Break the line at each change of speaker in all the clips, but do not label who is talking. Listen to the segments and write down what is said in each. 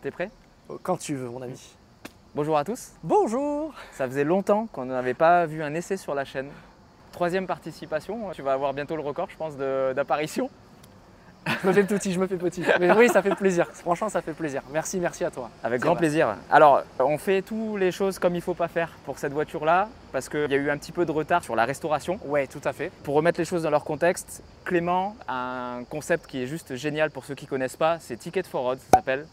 T'es prêt?
Quand tu veux, mon ami.
Bonjour à tous.
Bonjour.
Ça faisait longtemps qu'on n'avait pas vu un essai sur la chaîne. Troisième participation, tu vas avoir bientôt le record, je pense, d'apparition.
Je me fais petit. Mais oui, ça fait plaisir. Franchement, ça fait plaisir. Merci à toi.
Avec grand plaisir. Alors, on fait toutes les choses comme il ne faut pas faire pour cette voiture-là, parce qu'il y a eu un petit peu de retard sur la restauration.
Ouais, tout à fait.
Pour remettre les choses dans leur contexte, Clément a un concept qui est juste génial pour ceux qui ne connaissent pas, c'est Ticket for Road, ça s'appelle.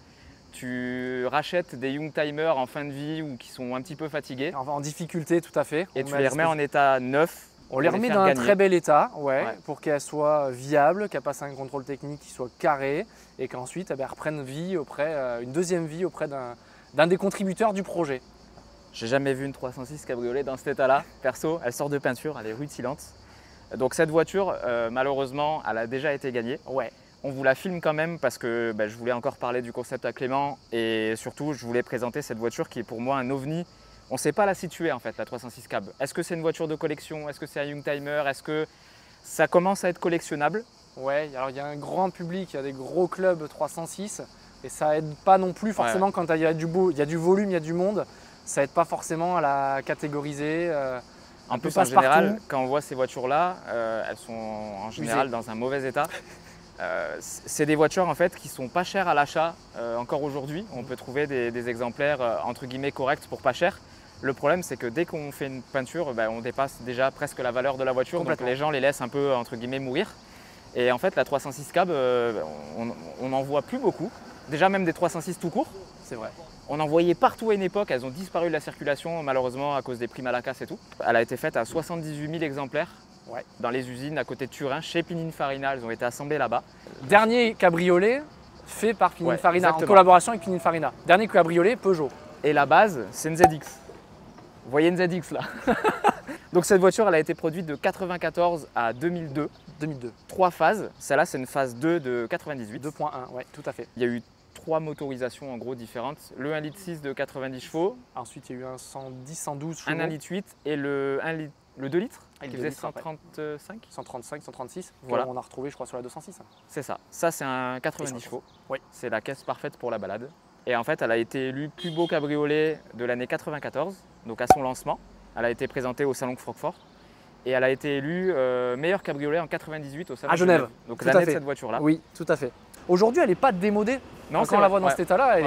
Tu rachètes des Youngtimers en fin de vie ou qui sont un petit peu fatigués.
En difficulté, tout à fait.
Et tu les remets en état neuf.
On les remet dans un très bel état, pour qu'elles soient viables, qu'elles passent un contrôle technique qui soit carré et qu'ensuite elles reprennent vie une deuxième vie auprès d'un des contributeurs du projet.
J'ai jamais vu une 306 cabriolet dans cet état-là. Perso, elle sort de peinture, elle est rutilante. Donc cette voiture, malheureusement, elle a déjà été gagnée.
Ouais.
On vous la filme quand même parce que je voulais encore parler du concept à Clément et surtout, je voulais présenter cette voiture qui est pour moi un ovni. On ne sait pas la situer en fait, la 306 Cab. Est-ce que c'est une voiture de collection? Est-ce que c'est un Youngtimer? Est-ce que ça commence à être collectionnable?
Ouais, alors il y a un grand public, il y a des gros clubs 306 et ça aide pas non plus forcément quand il y a du volume, il y a du monde. Ça aide pas forcément à la catégoriser.
En plus, en général, quand on voit ces voitures-là, elles sont en général dans un mauvais état. C'est des voitures en fait qui sont pas chères à l'achat encore aujourd'hui. On peut trouver des exemplaires entre guillemets corrects pour pas cher. Le problème, c'est que dès qu'on fait une peinture, on dépasse déjà presque la valeur de la voiture. Donc les gens les laissent un peu entre guillemets mourir. Et en fait, la 306 Cab, on n'en voit plus beaucoup. Déjà même des 306 tout court.
C'est vrai.
On en voyait partout à une époque. Elles ont disparu de la circulation malheureusement à cause des primes à la casse et tout. Elle a été faite à 78 000 exemplaires. Ouais. Dans les usines à côté de Turin, chez Pininfarina, elles ont été assemblées là-bas.
Dernier cabriolet fait par Pininfarina, en collaboration avec Pininfarina. Dernier cabriolet Peugeot.
Et la base, c'est une ZX. Vous voyez une ZX là. Donc cette voiture, elle a été produite de 94 à 2002. 3 phases. Celle-là, c'est une phase 2 de 98.
2.1, ouais, tout à fait.
Il y a eu 3 motorisations en gros différentes. Le 1,6 litre de 90 chevaux.
Ensuite, il y a eu un 110, 112 chevaux.
Un 1,8 litre et le 2 litres qui faisait
135, 136.
Voilà.
On a retrouvé, je crois, sur la 206.
C'est ça. Ça, c'est un 90 chevaux. Oui. C'est la caisse parfaite pour la balade. Et en fait, elle a été élue plus beau cabriolet de l'année 94, donc à son lancement. Elle a été présentée au Salon de Francfort. Et elle a été élue meilleur cabriolet en 98 au Salon de
Genève.
Donc l'année de cette voiture-là.
Oui, tout à fait. Aujourd'hui, elle n'est pas démodée. Non, quand on la voit dans cet état-là,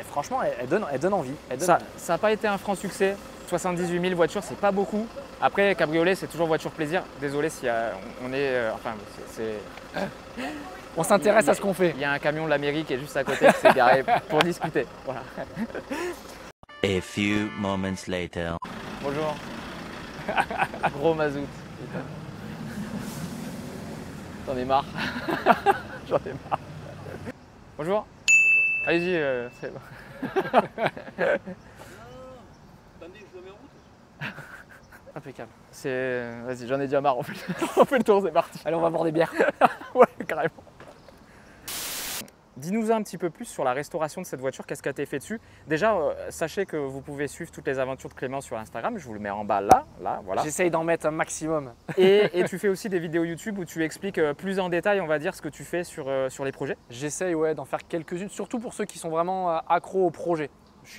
franchement, elle donne envie.
Ça n'a pas été un franc succès. 78 000 voitures, c'est pas beaucoup. Après, cabriolet, c'est toujours voiture plaisir. Désolé si on est.
On s'intéresse à ce qu'on fait.
Il y a un camion de la mairie qui est juste à côté qui s'est garé pour discuter. Voilà.
A few moments later.
Bonjour. Gros mazout. J'en ai marre. J'en ai marre. Bonjour. Allez-y, c'est bon.
Impeccable.
Vas-y, j'en ai déjà marre, on fait le tour, c'est parti.
Allez, on va boire des bières.
Ouais, carrément. Dis-nous un petit peu plus sur la restauration de cette voiture, qu'est-ce qui a été fait dessus? Déjà, sachez que vous pouvez suivre toutes les aventures de Clément sur Instagram, je vous le mets en bas là, voilà.
J'essaye d'en mettre un maximum.
Et tu fais aussi des vidéos YouTube où tu expliques plus en détail, on va dire, ce que tu fais sur les projets.
J'essaye d'en faire quelques-unes, surtout pour ceux qui sont vraiment accros au projet. Je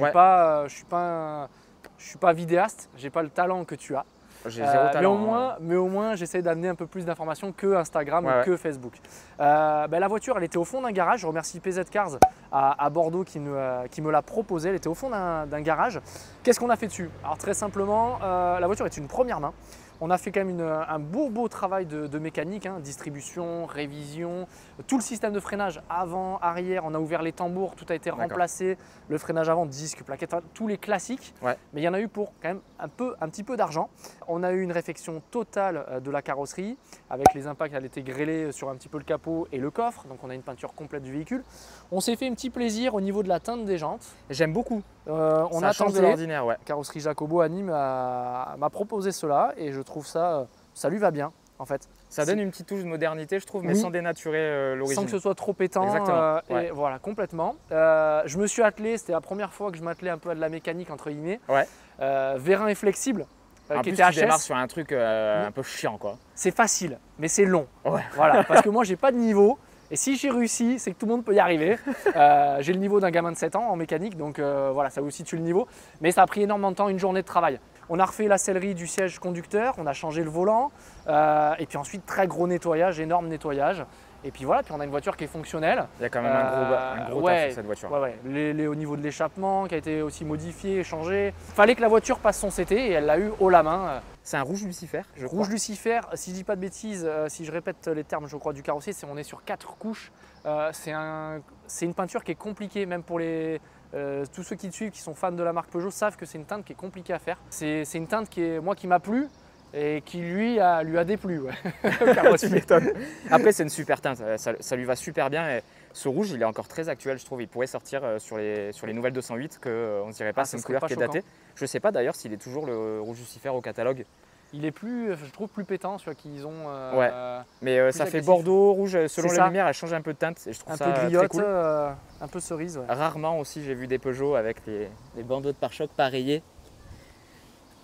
suis pas vidéaste, j'ai pas le talent que tu as.
J'ai zéro talent.
Mais au moins j'essaie d'amener un peu plus d'informations que Instagram ou que Facebook. La voiture, elle était au fond d'un garage. Je remercie PZ Cars à Bordeaux qui me l'a proposé. Elle était au fond d'un garage. Qu'est-ce qu'on a fait dessus? Alors très simplement, la voiture est une première main. On a fait quand même un beau travail de mécanique, distribution, révision, tout le système de freinage avant, arrière, on a ouvert les tambours, tout a été remplacé, le freinage avant, disque, plaquette, tous les classiques, mais il y en a eu pour quand même un petit peu d'argent. On a eu une réfection totale de la carrosserie, avec les impacts, elle était grêlée sur un petit peu le capot et le coffre, donc on a une peinture complète du véhicule. On s'est fait un petit plaisir au niveau de la teinte des jantes.
J'aime beaucoup.
On a
change de l'ordinaire,
Carrosserie Jacobo à Nîmes m'a proposé cela et je trouve ça lui va bien en fait.
Ça donne une petite touche de modernité, je trouve, mais sans dénaturer l'origine.
Sans que ce soit trop pétant.
Exactement.
Et voilà, complètement. Je me suis attelé, c'était la première fois que je m'attelais un peu à de la mécanique entre guillemets. Vérin est flexible.
En plus, tu démarres sur un truc un peu chiant, quoi.
C'est facile, mais c'est long. Voilà, parce que moi, j'ai pas de niveau. Et si j'ai réussi, c'est que tout le monde peut y arriver. J'ai le niveau d'un gamin de 7 ans en mécanique, donc voilà, ça vous situe le niveau. Mais ça a pris énormément de temps, une journée de travail. On a refait la sellerie du siège conducteur, on a changé le volant, et puis ensuite très gros nettoyage, énorme nettoyage. Et puis voilà, puis on a une voiture qui est fonctionnelle.
Il y a quand même un gros taf sur cette voiture.
Ouais. Au niveau de l'échappement qui a été aussi modifié, changé. Il fallait que la voiture passe son CT et elle l'a eu haut la main.
C'est un rouge Lucifer, je crois.
Rouge Lucifer, si je dis pas de bêtises, si je répète les termes, je crois, du carrossier, on est sur 4 couches. C'est une peinture qui est compliquée, même pour tous ceux qui te suivent, qui sont fans de la marque Peugeot, savent que c'est une teinte qui est compliquée à faire. C'est une teinte qui m'a plu. Et qui lui a déplu. Ouais.
Tu m'étonnes. Après, c'est une super teinte, ça lui va super bien. Et ce rouge, il est encore très actuel, je trouve. Il pourrait sortir sur les nouvelles 208, qu'on ne dirait pas, c'est une couleur qui est datée. Je ne sais pas d'ailleurs s'il est toujours le rouge Lucifer au catalogue.
Il est je trouve plus pétant, celui qu'ils ont.
Ouais, mais ça fait bordeaux, rouge, selon la lumière, elle change un peu de teinte. Et je trouve ça
peu griotte,
très cool.
un peu cerise. Ouais.
Rarement aussi, j'ai vu des Peugeot avec les bandeaux de pare-choc pas rayés.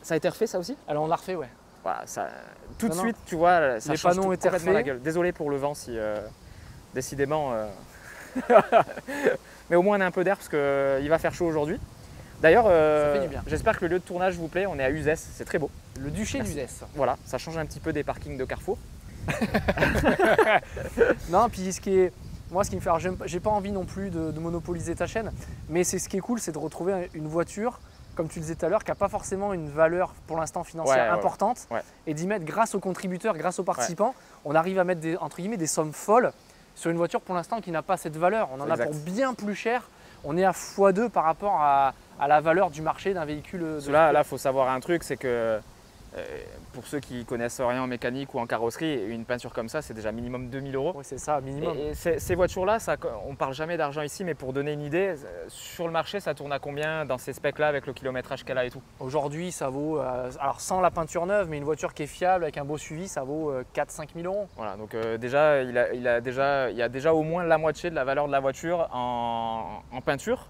Ça a été refait ça aussi?
Alors on l'a refait, ouais.
Voilà, tout de suite, tu vois, ça change complètement la gueule. Désolé pour le vent si décidément. Mais au moins on a un peu d'air parce qu'il va faire chaud aujourd'hui. D'ailleurs, j'espère que le lieu de tournage vous plaît. On est à Uzès, c'est très beau.
Le duché d'Uzès.
Voilà, ça change un petit peu des parkings de Carrefour.
Non, puis moi, ce qui me fait, j'ai pas envie non plus de monopoliser ta chaîne, mais ce qui est cool, c'est de retrouver une voiture, comme tu le disais tout à l'heure, qui n'a pas forcément une valeur pour l'instant financière importante, et d'y mettre grâce aux contributeurs, grâce aux participants, on arrive à mettre entre guillemets des sommes folles sur une voiture pour l'instant qui n'a pas cette valeur. On en a pour bien plus cher. On est à x2 par rapport à la valeur du marché d'un véhicule.
Là, il faut savoir un truc, c'est que pour ceux qui connaissent rien en mécanique ou en carrosserie, une peinture comme ça, c'est déjà minimum 2000 €.
Oui, c'est ça, minimum.
Et ces voitures-là, on ne parle jamais d'argent ici, mais pour donner une idée, sur le marché, ça tourne à combien dans ces specs-là avec le kilométrage qu'elle a et tout?
Aujourd'hui, ça vaut, alors sans la peinture neuve, mais une voiture qui est fiable avec un beau suivi, ça vaut 4-5 000 €.
Voilà, donc déjà, il y a déjà au moins la moitié de la valeur de la voiture en peinture.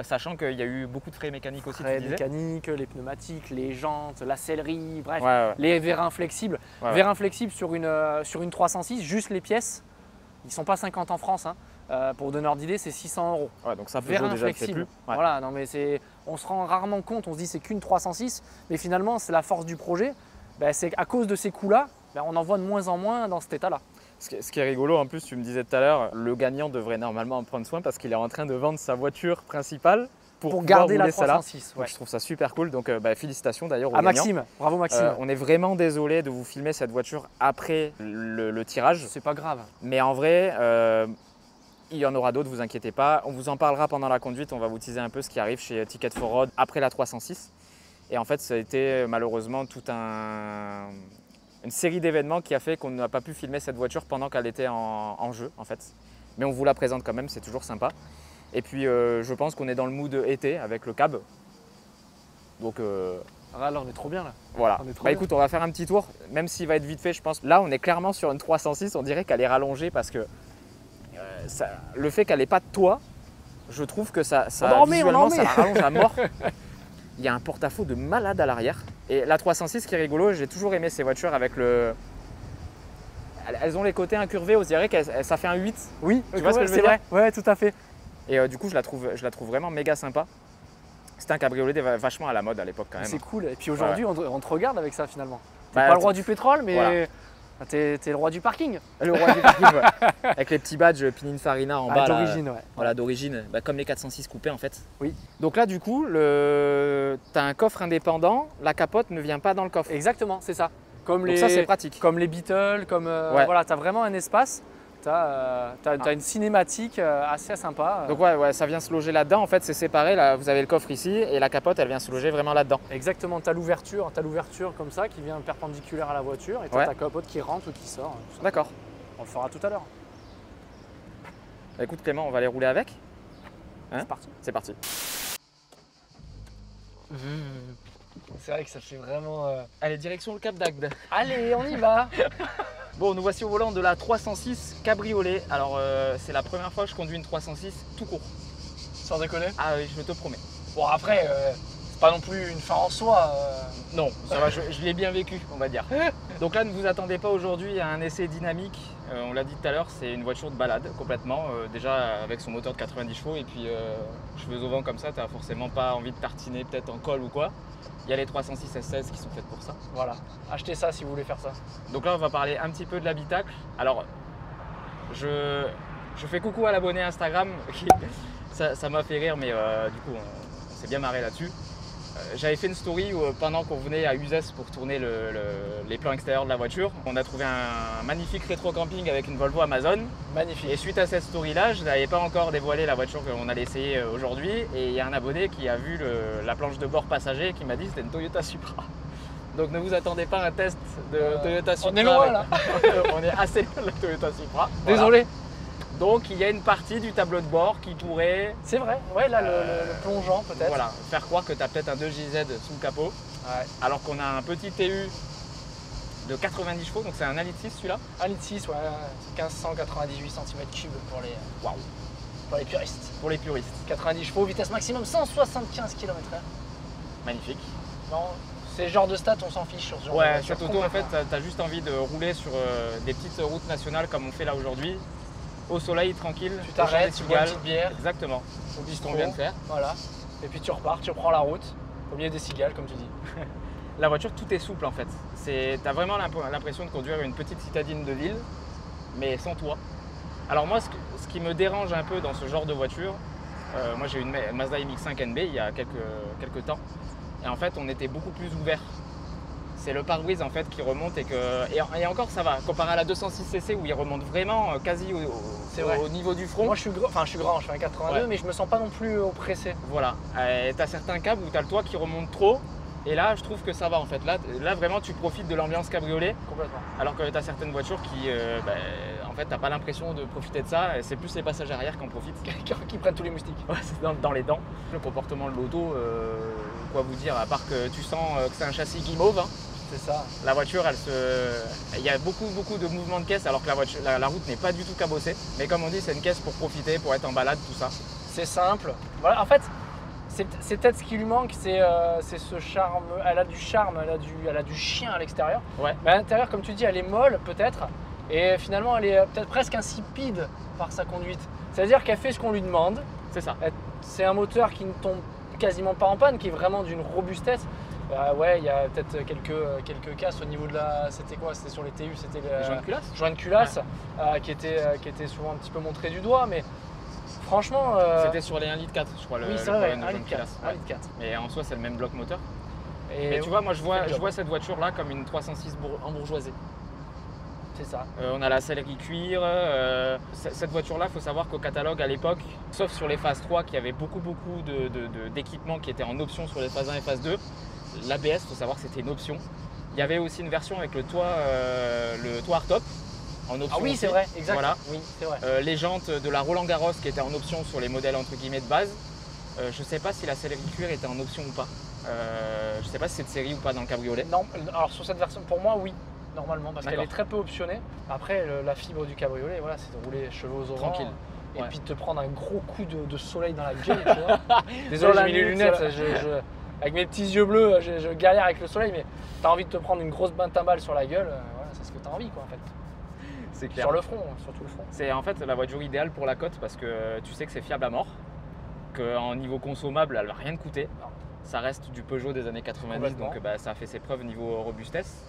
Sachant qu'il y a eu beaucoup de frais mécaniques aussi.
Frais mécaniques, les pneumatiques, les jantes, la sellerie, bref,
ouais.
Les vérins flexibles. Vérins flexibles sur une 306, juste les pièces, ils ne sont pas 50 en France. Pour vous donner ordre d'idée, c'est 600 €.
Ouais, donc ça
vérins
déjà
flexibles.
Plus. Ouais.
Voilà, non, mais on se rend rarement compte, on se dit c'est qu'une 306, mais finalement c'est la force du projet. C'est à cause de ces coûts-là, on en voit de moins en moins dans cet état-là.
Ce qui est rigolo, en plus, tu me disais tout à l'heure, le gagnant devrait normalement en prendre soin parce qu'il est en train de vendre sa voiture principale pour
garder la 306.
Ouais. Je trouve ça super cool, donc félicitations d'ailleurs au
gagnant.
Maxime,
bravo Maxime.
On est vraiment désolé de vous filmer cette voiture après le tirage.
C'est pas grave.
Mais en vrai, il y en aura d'autres, vous inquiétez pas. On vous en parlera pendant la conduite, on va vous teaser un peu ce qui arrive chez Ticket for Road après la 306. Et en fait, ça a été malheureusement une série d'événements qui a fait qu'on n'a pas pu filmer cette voiture pendant qu'elle était en jeu en fait. Mais on vous la présente quand même, c'est toujours sympa. Et puis je pense qu'on est dans le mood été avec le cab. Donc
là on est trop bien là.
Voilà. Écoute, on va faire un petit tour, même s'il va être vite fait je pense. Là on est clairement sur une 306, on dirait qu'elle est rallongée parce que le fait qu'elle n'ait pas de toit, je trouve que visuellement ça la rallonge à mort. Il y a un porte-à-faux de malade à l'arrière. Et la 306 qui est rigolo, j'ai toujours aimé ces voitures avec le... Elles ont les côtés incurvés, on dirait que ça fait un 8.
Oui,
tu vois ce que je veux dire?
Ouais, tout à fait.
Et du coup, je la trouve vraiment méga sympa. C'était un cabriolet vachement à la mode à l'époque quand même.
C'est cool. Et puis aujourd'hui, on te regarde avec ça finalement. T'es pas le roi du pétrole, mais voilà. T'es le roi du parking.
Le roi du parking, ouais. Avec les petits badges Pininfarina en bas.
D'origine, ouais.
Voilà, d'origine, comme les 406 coupés en fait.
Oui.
Donc là, du coup, t'as un coffre indépendant, la capote ne vient pas dans le coffre.
Exactement, c'est ça.
Donc ça, c'est pratique.
Comme les Beatles, voilà, t'as vraiment un espace. T'as une cinématique assez sympa.
Donc ouais, ça vient se loger là-dedans. En fait, c'est séparé. Là, vous avez le coffre ici et la capote, elle vient se loger vraiment là-dedans.
Exactement. T'as l'ouverture comme ça qui vient perpendiculaire à la voiture et t'as ta capote qui rentre ou qui sort.
D'accord.
On le fera tout à l'heure.
Écoute Clément, on va aller rouler avec.
C'est parti.
C'est parti.
C'est vrai que ça fait vraiment.
Allez, direction le Cap d'Agde.
Allez, on y va.
Bon, nous voici au volant de la 306 cabriolet. Alors, c'est la première fois que je conduis une 306 tout court.
Sans déconner?
Ah oui, je te promets.
Bon, après, pas non plus une fin en soi.
Non, ça va, je l'ai bien vécu, on va dire. Donc là, ne vous attendez pas aujourd'hui à un essai dynamique. On l'a dit tout à l'heure, c'est une voiture de balade complètement. Déjà avec son moteur de 90 chevaux et puis cheveux au vent comme ça, tu n'as forcément pas envie de tartiner peut-être en col ou quoi. Il y a les 306 S16 qui sont faites pour ça.
Voilà, achetez ça si vous voulez faire ça.
Donc là, on va parler un petit peu de l'habitacle. Alors, je fais coucou à l'abonné Instagram. Ça m'a fait rire, mais du coup, on s'est bien marré là-dessus. J'avais fait une story où, pendant qu'on venait à Uzès pour tourner les plans extérieurs de la voiture. On a trouvé un magnifique rétro-camping avec une Volvo Amazon.
Magnifique.
Et suite à cette story-là, je n'avais pas encore dévoilé la voiture qu'on allait essayer aujourd'hui. Et il y a un abonné qui a vu la planche de bord passager qui m'a dit que c'était une Toyota Supra. Donc ne vous attendez pas à un test de Toyota Supra.
On est loin là.
On est assez loin de la Toyota Supra.
Désolé.
Voilà. Donc il y a une partie du tableau de bord qui pourrait…
C'est vrai, ouais, là le plongeant peut-être.
Voilà, faire croire que tu as peut-être un 2JZ sous le capot.
Ouais.
Alors qu'on a un petit TU de 90 chevaux, donc c'est un 1,6 litre celui-là.
1,6 litre, ouais, c'est 1598 cm3 pour les, pour les puristes.
Pour les puristes.
90 chevaux, vitesse maximum 175 km/h.
Magnifique.
Non, c'est le genre de stats, on s'en fiche sur ce genre de
Ouais,
voiture,
cette auto en fait, tu as juste envie de rouler sur des petites routes nationales comme on fait là aujourd'hui. Au soleil, tranquille.
Tu t'arrêtes, tu bois une petite bière.
Exactement.
Au bistrot,
on vient de faire.
Voilà. Et puis tu repars, tu reprends la route, au milieu des cigales, comme tu dis.
La voiture, tout est souple en fait. Tu as vraiment l'impression de conduire une petite citadine de ville, mais sans toit. Alors moi, ce qui me dérange un peu dans ce genre de voiture, moi j'ai eu une Mazda MX-5 NB il y a quelques temps, et en fait on était beaucoup plus ouvert. C'est le pare-brise en fait qui remonte et encore ça va, comparé à la 206cc où il remonte vraiment quasi au niveau du front.
Moi je suis grand, je fais un 82, ouais. Mais je me sens pas non plus oppressé.
Voilà, tu as certains câbles où tu as le toit qui remonte trop. Et là, je trouve que ça va en fait. Là vraiment, tu profites de l'ambiance cabriolet.
Complètement.
Alors que tu as certaines voitures qui, en fait, tu n'as pas l'impression de profiter de ça. C'est plus les passagers arrière qui en profitent.
qui prennent tous les moustiques.
Ouais, c'est dans les dents. Le comportement de l'auto, quoi vous dire, à part que tu sens que c'est un châssis guimauve. Hein.
C'est ça.
La voiture, il y a beaucoup de mouvements de caisse alors que la route n'est pas du tout cabossée. Mais comme on dit, c'est une caisse pour profiter, pour être en balade, tout ça.
C'est simple. Voilà, en fait, c'est peut-être ce qui lui manque, c'est ce charme. Elle a du charme, elle a du chien à l'extérieur.
Ouais.
Mais à l'intérieur, comme tu dis, elle est molle peut-être. Et finalement, elle est peut-être presque insipide par sa conduite. C'est-à-dire qu'elle fait ce qu'on lui demande.
C'est ça.
C'est un moteur qui ne tombe quasiment pas en panne, qui est vraiment d'une robustesse. Ouais, il y a peut-être quelques casses au niveau de la… C'était quoi? C'était sur les TU, c'était les
joints de
culasse, ouais. qui étaient souvent un petit peu montrés du doigt, mais franchement…
C'était sur les 1,4 litre, je crois,
oui, c'est vrai, 1,4 litre.
Mais en soi, c'est le même bloc moteur.
Et
tu vois, moi, je vois cette voiture-là comme une 306 embourgeoisée.
C'est ça.
On a la sellerie cuir. Cette voiture-là, il faut savoir qu'au catalogue à l'époque, sauf sur les phases 3, qui avait beaucoup d'équipements qui étaient en option sur les phases 1 et phase 2, l'ABS, il faut savoir que c'était une option. Il y avait aussi une version avec le toit hardtop en option.
Ah oui, c'est vrai, exact.
Voilà.
Oui, c'est vrai.
Les jantes de la Roland Garros qui étaient en option sur les modèles entre guillemets de base. Je ne sais pas si la sellerie cuir était en option ou pas. Je ne sais pas si c'est de série ou pas dans le cabriolet.
Non, alors sur cette version, pour moi, oui. Normalement, parce qu'elle est très peu optionnée. Après, la fibre du cabriolet, voilà, c'est de rouler cheveux au vent.
Tranquille.
Et puis de te prendre un gros coup de soleil dans la gueule, tu vois. Désolé, j'ai mis les lunettes. Avec mes petits yeux bleus, je galère avec le soleil, mais tu as envie de te prendre une grosse bain-timbale sur la gueule, voilà, c'est ce que tu as envie, quoi, en fait.
C'est clair.
Sur le front, surtout le front.
C'est en fait la voiture idéale pour la côte parce que tu sais que c'est fiable à mort, qu'en niveau consommable, elle va rien te coûter. Non. Ça reste du Peugeot des années 90, donc ça a fait ses preuves niveau robustesse.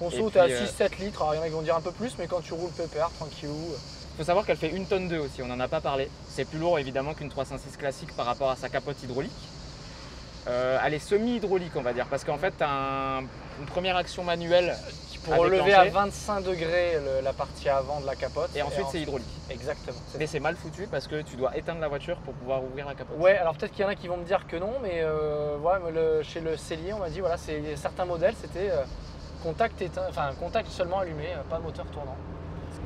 Conso, tu as 6-7 litres, alors il y en a qui vont dire un peu plus, mais quand tu roules pépère, tranquillou.
Il faut savoir qu'elle fait 1,2 tonne aussi, on n'en a pas parlé. C'est plus lourd évidemment qu'une 306 classique par rapport à sa capote hydraulique. Elle est semi-hydraulique, on va dire, parce qu'en fait, tu as une première action manuelle
pour relever à 25 degrés la partie avant de la capote.
Et ensuite, c'est hydraulique.
Exactement.
Mais c'est mal foutu parce que tu dois éteindre la voiture pour pouvoir ouvrir la capote.
Ouais, alors peut-être qu'il y en a qui vont me dire que non, mais chez le cellier, on m'a dit, voilà, certains modèles, c'était contact seulement allumé, pas moteur tournant.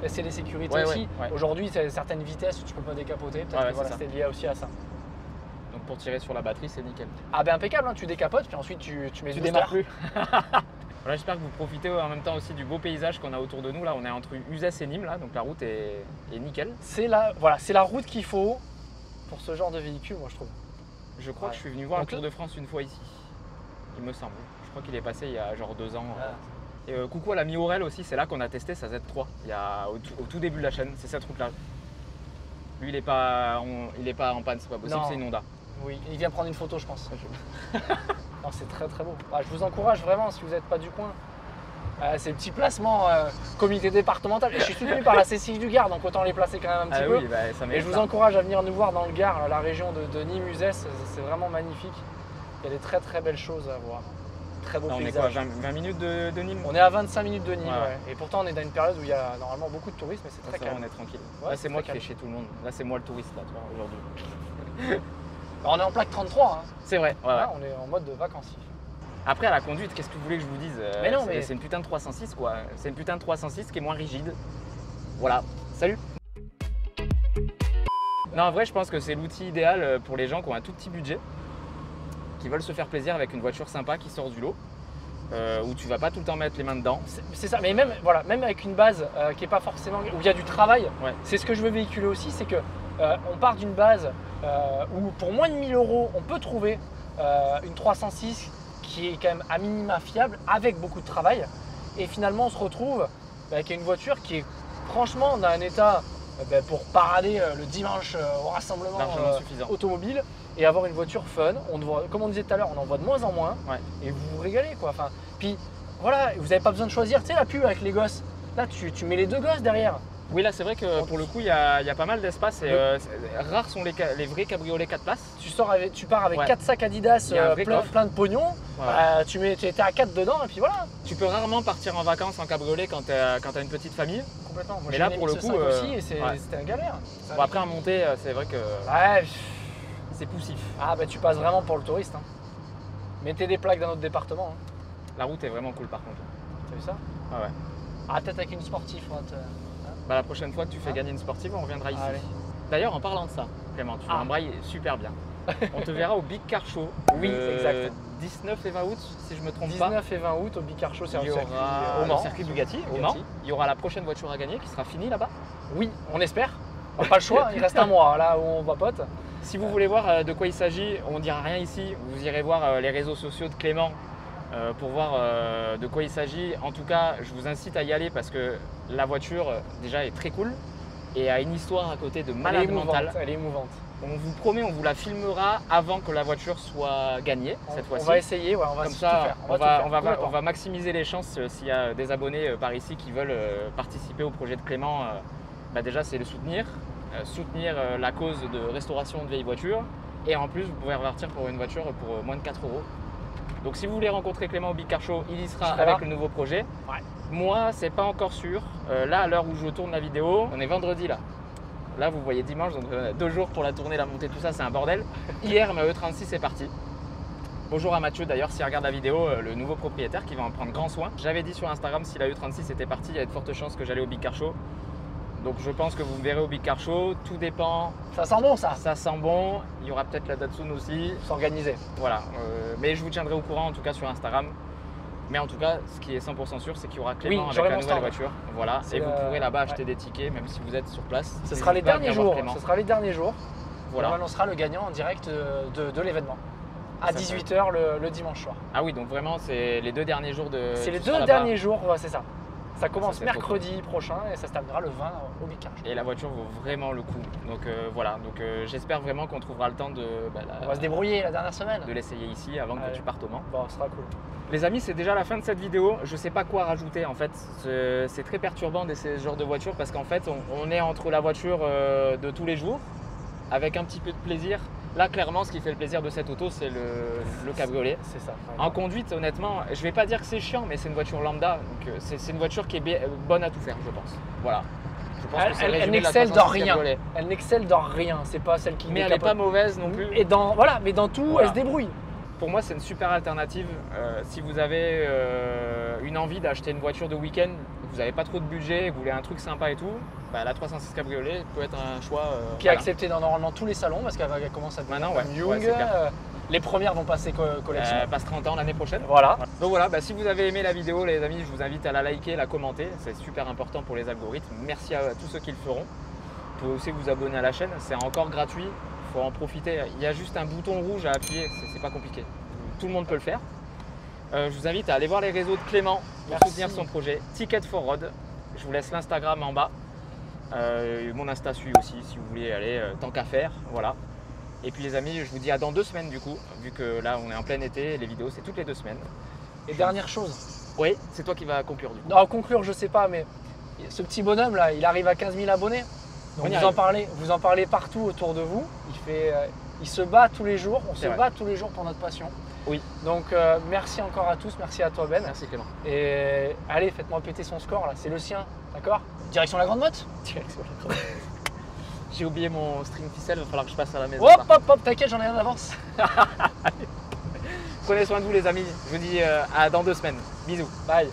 C'est les sécurités aussi. Ouais. Aujourd'hui, c'est certaines vitesses où tu peux pas décapoter. Peut-être que c'était lié aussi à ça.
Donc pour tirer sur la batterie, c'est nickel.
Ah ben impeccable, hein, tu décapotes, puis ensuite tu mets du
démarres plus. Voilà, j'espère que vous profitez en même temps aussi du beau paysage qu'on a autour de nous. Là, on est entre Uzès et Nîmes, là, donc la route est nickel.
C'est la route qu'il faut pour ce genre de véhicule, moi je trouve.
Je crois que je suis venu voir le Tour de France une fois ici. il me semble. Je crois qu'il est passé il y a genre 2 ans. Et coucou à l'ami Aurel aussi, c'est là qu'on a testé sa Z3, au tout début de la chaîne, c'est cette route-là. Lui, il est pas en panne, c'est pas possible, c'est une Honda.
Oui, il vient prendre une photo, je pense. Non, c'est très très beau. Bah, je vous encourage vraiment si vous n'êtes pas du coin. C'est le petit placement comité départemental. Et je suis soutenu par la CCI du Gard, donc autant les placer quand même un petit peu.
Oui, bah, ça
et je vous encourage à venir nous voir dans le Gard, la région de Nîmes-Uzès. C'est vraiment magnifique. Il y a des très très belles choses à voir. Très beau paysage.
On est quoi, 20 minutes de Nîmes?
On est à 25 minutes de Nîmes, ouais. Et pourtant on est dans une période où il y a normalement beaucoup de tourisme, mais c'est très calme.
On est tranquille.
Ouais,
là c'est moi qui fais chier tout le monde. Là c'est moi le touriste là, aujourd'hui.
On est en plaque 33. Hein.
C'est vrai.
Là, on est en mode de vacances.
Après à la conduite, qu'est-ce que vous voulez que je vous dise?
Mais non,
c'est une putain de 306 quoi. C'est une putain de 306 qui est moins rigide. Voilà. Salut. Non, en vrai, je pense que c'est l'outil idéal pour les gens qui ont un tout petit budget, qui veulent se faire plaisir avec une voiture sympa qui sort du lot, où tu vas pas tout le temps mettre les mains dedans.
C'est ça, mais même avec une base qui est pas forcément, où il y a du travail, c'est ce que je veux véhiculer aussi, c'est que on part d'une base où pour moins de 1000 €, on peut trouver une 306 qui est quand même à minima fiable, avec beaucoup de travail, et finalement on se retrouve avec une voiture qui est franchement dans un état pour parader le dimanche au rassemblement automobile et avoir une voiture fun. Comme on disait tout à l'heure, on en voit de moins en moins et vous vous régalez quoi. Enfin, puis voilà, vous n'avez pas besoin de choisir, tu sais la pub avec les gosses, là tu mets les 2 gosses derrière.
Oui, là c'est vrai que pour le coup il y a pas mal d'espace et rares sont les vrais cabriolets 4 places.
Tu pars avec 4 sacs Adidas plein de pognon, tu es à 4 dedans et puis voilà.
Tu peux rarement partir en vacances en cabriolet quand tu as une petite famille.
Complètement. Moi,
mais là pour le coup
aussi et c'était un galère.
Bon, après en montée c'est vrai que c'est poussif.
Ah bah tu passes vraiment pour le touriste. Hein. Mettez des plaques dans notre département. Hein.
La route est vraiment cool par contre.
T'as vu ça?
Ouais.
Ah peut-être avec une sportive.
Bah, la prochaine fois que tu fais gagner une sportive, on reviendra ici. D'ailleurs, en parlant de ça, Clément, tu embrayes super bien. On te verra au Big Car Show.
Oui, exact.
19 et 20 août, si je me trompe pas.
19 et 20 août au Big Car Show, c'est
au circuit Bugatti, au Mans. Il y aura la prochaine voiture à gagner qui sera finie là-bas.
Oui, on espère. On n'a pas le choix, il reste un mois là où on vapote.
Si vous voulez voir de quoi il s'agit, on ne dira rien ici. Vous irez voir les réseaux sociaux de Clément pour voir de quoi il s'agit. En tout cas, je vous incite à y aller parce que la voiture déjà est très cool et a une histoire à côté de malade mental.
Elle est émouvante.
On vous promet, on vous la filmera avant que la voiture soit gagnée cette fois-ci.
On va essayer, on va
comme
tout
ça,
faire.
On va maximiser les chances s'il y a des abonnés par ici qui veulent participer au projet de Clément. Déjà, c'est le soutenir la cause de restauration de vieilles voitures et en plus, vous pouvez repartir pour une voiture pour moins de 4 €. Donc si vous voulez rencontrer Clément au Big Car Show, il y sera avec le nouveau projet. Moi, c'est pas encore sûr. Là, à l'heure où je tourne la vidéo, on est vendredi là. Là, vous voyez dimanche, donc 2 jours pour la tournée, la montée, tout ça, c'est un bordel. Hier, ma E36 est partie. Bonjour à Mathieu d'ailleurs, s'il regarde la vidéo, le nouveau propriétaire qui va en prendre grand soin. J'avais dit sur Instagram, si la E36 était partie, il y a de fortes chances que j'allais au Big Car Show. Donc je pense que vous me verrez au Big Car Show, tout dépend.
Ça sent bon ça.
Ça sent bon, il y aura peut-être la Datsun aussi.
S'organiser.
Voilà, mais je vous tiendrai au courant en tout cas sur Instagram. Mais en tout cas, ce qui est 100% sûr, c'est qu'il y aura Clément avec la nouvelle voiture. Voilà, et vous pourrez là-bas acheter des tickets, même si vous êtes sur place.
Ce sera les derniers jours. Ce sera les derniers jours.
Voilà.
On annoncera le gagnant en direct de l'événement. À 18 h le dimanche soir.
Ah oui, donc vraiment, c'est les 2 derniers jours de.
C'est les 2 derniers jours, c'est ça. Ça commence mercredi prochain et ça se terminera le 20 au Big Car Show.
Et la voiture vaut vraiment le coup. Donc voilà, j'espère vraiment qu'on trouvera le temps de.
On va se débrouiller la dernière semaine.
De l'essayer ici avant que tu partes au Mans.
Bon, ce sera cool.
Les amis, c'est déjà la fin de cette vidéo. Je ne sais pas quoi rajouter en fait. C'est très perturbant d'essayer ce genre de voiture parce qu'en fait, on est entre la voiture de tous les jours avec un petit peu de plaisir. Là, clairement, ce qui fait le plaisir de cette auto, c'est le cabriolet.
C'est ça.
En conduite, honnêtement, je ne vais pas dire que c'est chiant, mais c'est une voiture lambda. Donc, c'est une voiture qui est bonne à tout faire, je pense. Voilà. Je pense que
elle n'excelle dans rien. Elle n'excelle dans rien. C'est pas celle qui.
Mais elle n'est pas mauvaise non plus.
Et mais dans tout, elle se débrouille.
Pour moi, c'est une super alternative. Si vous avez une envie d'acheter une voiture de week-end, vous n'avez pas trop de budget, vous voulez un truc sympa et tout, la 306 Cabriolet peut être un choix.
Qui est accepté dans normalement tous les salons parce qu'elle commence à devenir Young. Les premières vont passer collection.
Elle passe 30 ans l'année prochaine.
Voilà.
Donc voilà, si vous avez aimé la vidéo, les amis, je vous invite à la liker, la commenter. C'est super important pour les algorithmes. Merci à tous ceux qui le feront. Vous pouvez aussi vous abonner à la chaîne, c'est encore gratuit. Il faut en profiter. Il y a juste un bouton rouge à appuyer, c'est pas compliqué. Tout le monde peut le faire. Je vous invite à aller voir les réseaux de Clément pour soutenir son projet Ticket for Road. Je vous laisse l'Instagram en bas. Mon Insta suit aussi si vous voulez aller tant qu'à faire. Voilà. Et puis les amis, je vous dis à dans 2 semaines du coup, vu que là on est en plein été, les vidéos c'est toutes les 2 semaines.
Et dernière chose.
Oui, c'est toi qui vas conclure du coup.
Non, conclure, je sais pas, mais ce petit bonhomme là, il arrive à 15 000 abonnés. Donc vous en parlez partout autour de vous. Il se bat tous les jours, on se bat tous les jours pour notre passion.
Oui.
Donc merci encore à tous, merci à toi Ben.
Merci Clément.
Et allez, faites-moi péter son score là, c'est le sien, d'accord? Direction la Grande Motte.
Direction la Grande Motte. J'ai oublié mon string ficelle, il va falloir que je passe à la maison.
Hop, t'inquiète, j'en ai un d'avance.
Prenez soin de vous les amis, je vous dis à dans 2 semaines. Bisous.
Bye.